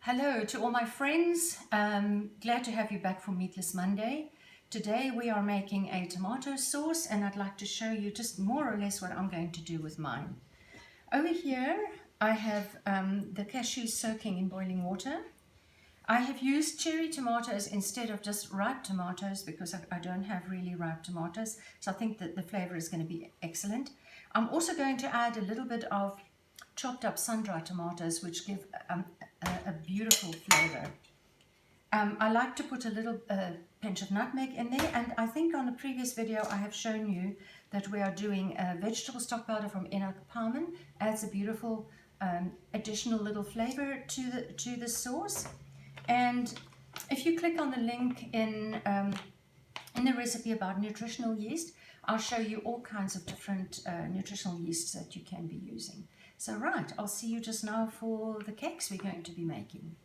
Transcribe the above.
Hello to all my friends. Glad to have you back for Meatless Monday. Today we are making a tomato sauce and I'd like to show you just more or less what I'm going to do with mine. Over here I have the cashews soaking in boiling water. I have used cherry tomatoes instead of just ripe tomatoes because I don't have really ripe tomatoes, so I think that the flavor is going to be excellent. I'm also going to add a little bit of chopped up sun-dried tomatoes, which give a beautiful flavor. I like to put a little pinch of nutmeg in there, and I think on a previous video I have shown you that we are doing a vegetable stock powder from Enoch Palmen. Adds a beautiful additional little flavor to the sauce. And if you click on the link in the recipe about nutritional yeast, I'll show you all kinds of different nutritional yeasts that you can be using. So right, I'll see you just now for the cakes we're going to be making.